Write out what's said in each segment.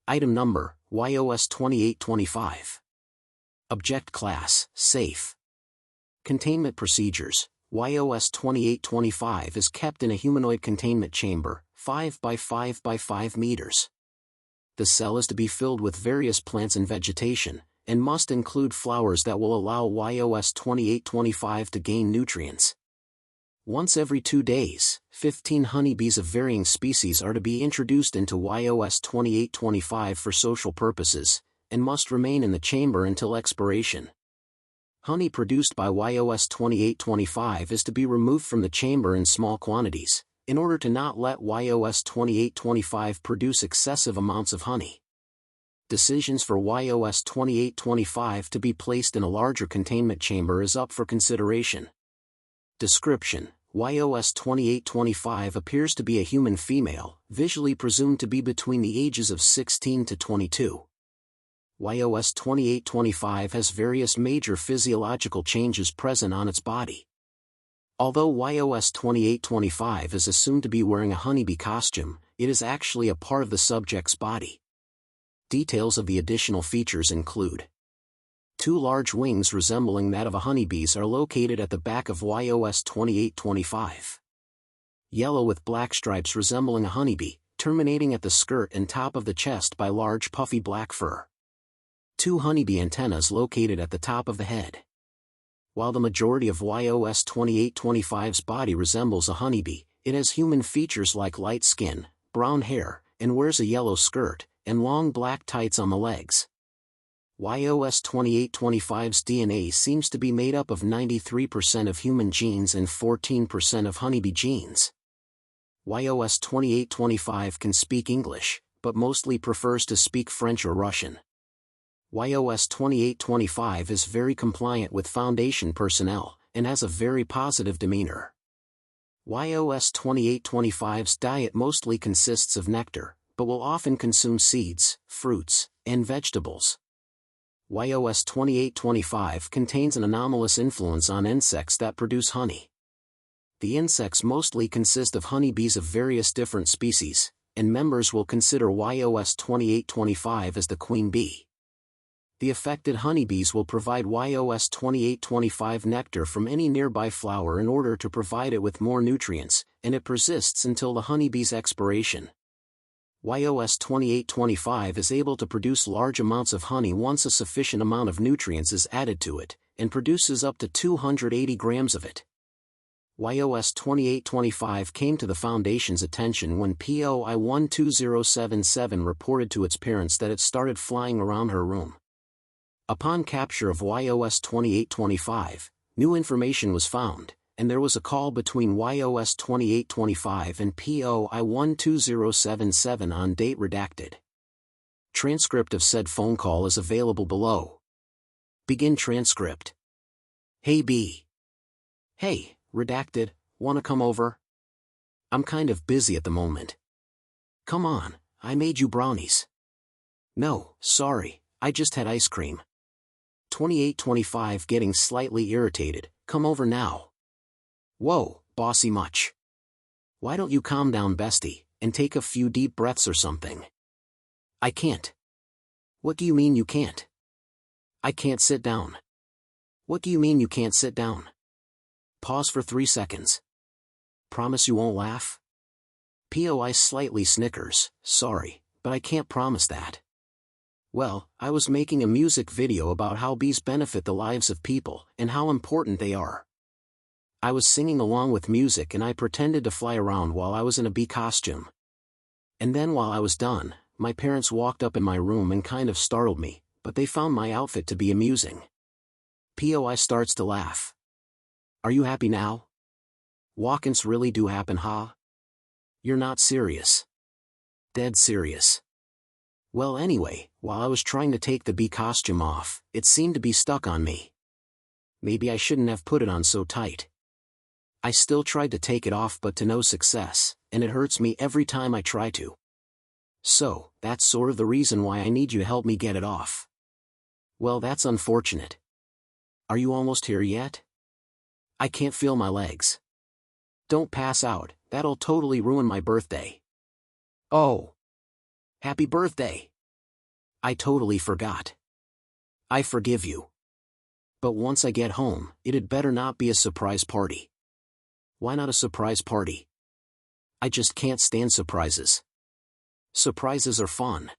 Item number, YOS-2825. Object Class, Safe. Containment Procedures, YOS-2825 is kept in a humanoid containment chamber, 5 by 5 by 5 meters. The cell is to be filled with various plants and vegetation, and must include flowers that will allow YOS-2825 to gain nutrients. Once every 2 days, 15 honeybees of varying species are to be introduced into YOS-2825 for social purposes, and must remain in the chamber until expiration. Honey produced by YOS-2825 is to be removed from the chamber in small quantities, in order to not let YOS-2825 produce excessive amounts of honey. Decisions for YOS-2825 to be placed in a larger containment chamber is up for consideration. Description: YOS-2825 appears to be a human female, visually presumed to be between the ages of 16 to 22. YOS-2825 has various major physiological changes present on its body. Although YOS-2825 is assumed to be wearing a honeybee costume, it is actually a part of the subject's body. Details of the additional features include: 2 large wings resembling that of a honeybee's are located at the back of YOS-2825. Yellow with black stripes resembling a honeybee, terminating at the skirt and top of the chest by large puffy black fur. 2 honeybee antennas located at the top of the head. While the majority of YOS-2825's body resembles a honeybee, it has human features like light skin, brown hair, and wears a yellow skirt, and long black tights on the legs. YOS-2825's DNA seems to be made up of 93% of human genes and 14% of honeybee genes. YOS-2825 can speak English, but mostly prefers to speak French or Russian. YOS-2825 is very compliant with Foundation personnel, and has a very positive demeanor. YOS-2825's diet mostly consists of nectar, but will often consume seeds, fruits, and vegetables. YOS-2825 contains an anomalous influence on insects that produce honey. The insects mostly consist of honeybees of various different species, and members will consider YOS-2825 as the queen bee. The affected honeybees will provide YOS-2825 nectar from any nearby flower in order to provide it with more nutrients, and it persists until the honeybee's expiration. YOS-2825 is able to produce large amounts of honey once a sufficient amount of nutrients is added to it, and produces up to 280 grams of it. YOS-2825 came to the Foundation's attention when POI 12077 reported to its parents that it started flying around her room. Upon capture of YOS-2825, new information was found, and there was a call between YOS-2825 and POI 12077 on date redacted. Transcript of said phone call is available below. Begin transcript. Hey B. Hey, redacted, wanna come over? I'm kind of busy at the moment. Come on, I made you brownies. No, sorry, I just had ice cream. 2825 getting slightly irritated, come over now. Whoa, bossy much. Why don't you calm down, bestie, and take a few deep breaths or something? I can't. What do you mean you can't? I can't sit down. What do you mean you can't sit down? Pause for 3 seconds. Promise you won't laugh? POI slightly snickers, sorry, but I can't promise that. Well, I was making a music video about how bees benefit the lives of people, and how important they are. I was singing along with music and I pretended to fly around while I was in a bee costume. And then while I was done, my parents walked up in my room and kind of startled me, but they found my outfit to be amusing. POI starts to laugh. Are you happy now? Walk-ins really do happen, huh? You're not serious. Dead serious. Well anyway, while I was trying to take the bee costume off, it seemed to be stuck on me. Maybe I shouldn't have put it on so tight. I still tried to take it off but to no success, and it hurts me every time I try to. So, that's sort of the reason why I need you to help me get it off. Well, that's unfortunate. Are you almost here yet? I can't feel my legs. Don't pass out, that'll totally ruin my birthday. Oh. Happy birthday. I totally forgot. I forgive you. But once I get home, it'd better not be a surprise party. Why not a surprise party? I just can't stand surprises. Surprises are fun.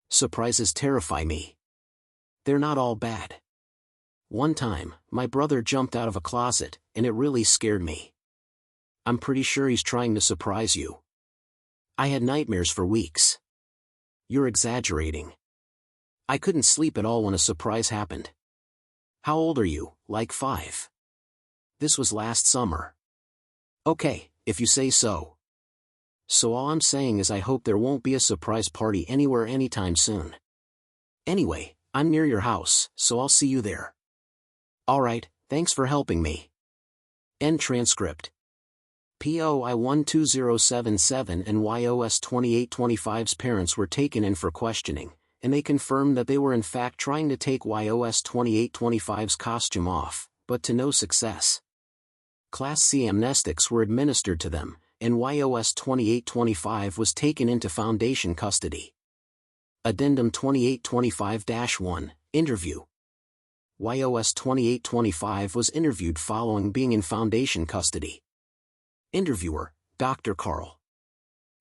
Surprises terrify me. They're not all bad. One time, my brother jumped out of a closet, and it really scared me. I'm pretty sure he's trying to surprise you. I had nightmares for weeks. You're exaggerating. I couldn't sleep at all when a surprise happened. How old are you, like 5? This was last summer. Okay, if you say so. So all I'm saying is I hope there won't be a surprise party anywhere anytime soon. Anyway, I'm near your house, so I'll see you there. Alright, thanks for helping me. End transcript. POI-12077 and YOS-2825's parents were taken in for questioning, and they confirmed that they were in fact trying to take YOS-2825's costume off, but to no success. Class C amnestics were administered to them, and YOS-2825 was taken into Foundation custody. Addendum 2825-1, Interview. YOS-2825 was interviewed following being in Foundation custody. Interviewer, Dr. Carl.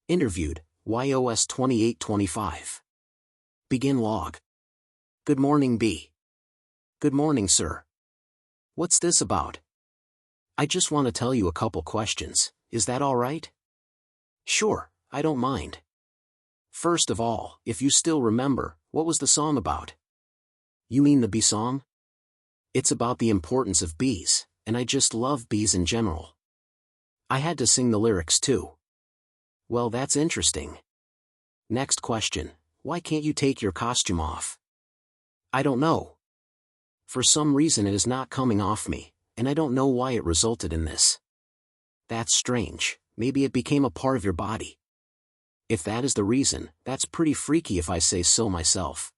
Interviewed, YOS-2825. Begin log. Good morning, B. Good morning, sir. What's this about? I just want to tell you a couple questions, is that all right? Sure, I don't mind. First of all, if you still remember, what was the song about? You mean the bee song? It's about the importance of bees, and I just love bees in general. I had to sing the lyrics too. Well, that's interesting. Next question, why can't you take your costume off? I don't know. For some reason it is not coming off me, and I don't know why it resulted in this. That's strange, maybe it became a part of your body. If that is the reason, that's pretty freaky if I say so myself.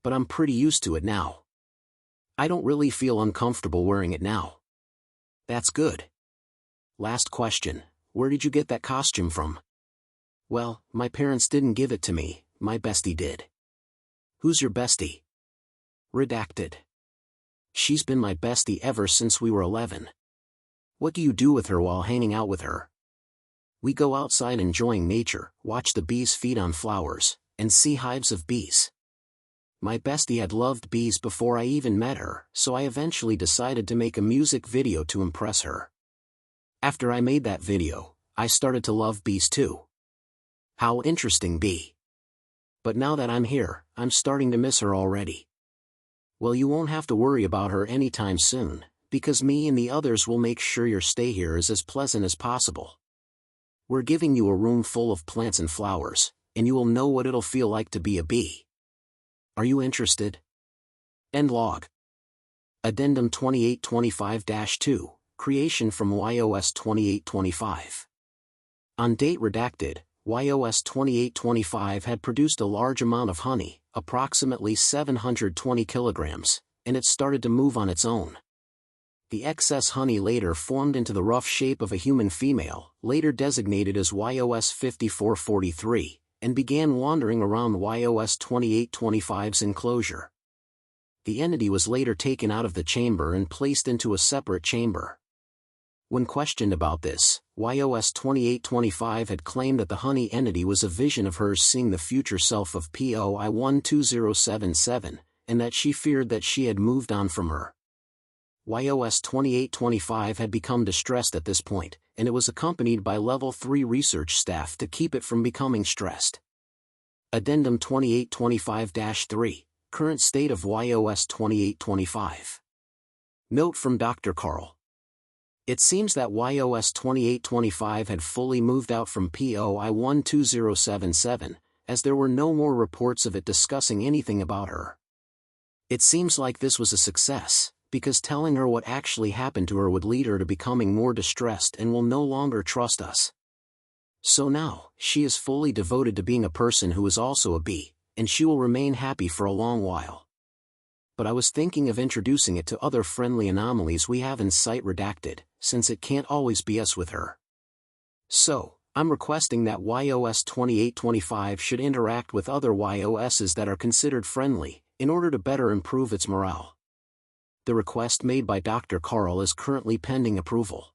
But I'm pretty used to it now. I don't really feel uncomfortable wearing it now. That's good. Last question, where did you get that costume from? Well, my parents didn't give it to me, my bestie did. Who's your bestie? Redacted. She's been my bestie ever since we were 11. What do you do with her while hanging out with her? We go outside enjoying nature, watch the bees feed on flowers, and see hives of bees. My bestie had loved bees before I even met her, so I eventually decided to make a music video to impress her. After I made that video, I started to love bees too. How interesting, bee. But now that I'm here, I'm starting to miss her already. Well, you won't have to worry about her anytime soon, because me and the others will make sure your stay here is as pleasant as possible. We're giving you a room full of plants and flowers, and you will know what it'll feel like to be a bee. Are you interested? End log. Addendum 2825-2, Creation from YOS-2825. On date redacted, YOS-2825 had produced a large amount of honey, approximately 720 kilograms, and it started to move on its own. The excess honey later formed into the rough shape of a human female, later designated as YOS-5443, and began wandering around YOS-2825's enclosure. The entity was later taken out of the chamber and placed into a separate chamber. When questioned about this, YOS-2825 had claimed that the honey entity was a vision of hers seeing the future self of POI-12077, and that she feared that she had moved on from her. YOS-2825 had become distressed at this point, and it was accompanied by Level 3 research staff to keep it from becoming stressed. Addendum 2825-3, Current State of YOS-2825. Note from Dr. Carl. It seems that YOS-2825 had fully moved out from POI-12077, as there were no more reports of it discussing anything about her. It seems like this was a success, because telling her what actually happened to her would lead her to becoming more distressed and will no longer trust us. So now, she is fully devoted to being a person who is also a bee, and she will remain happy for a long while. But I was thinking of introducing it to other friendly anomalies we have in sight redacted, since it can't always be us with her. So, I'm requesting that YOS-2825 should interact with other YOSs that are considered friendly, in order to better improve its morale. The request made by Dr. Carl is currently pending approval.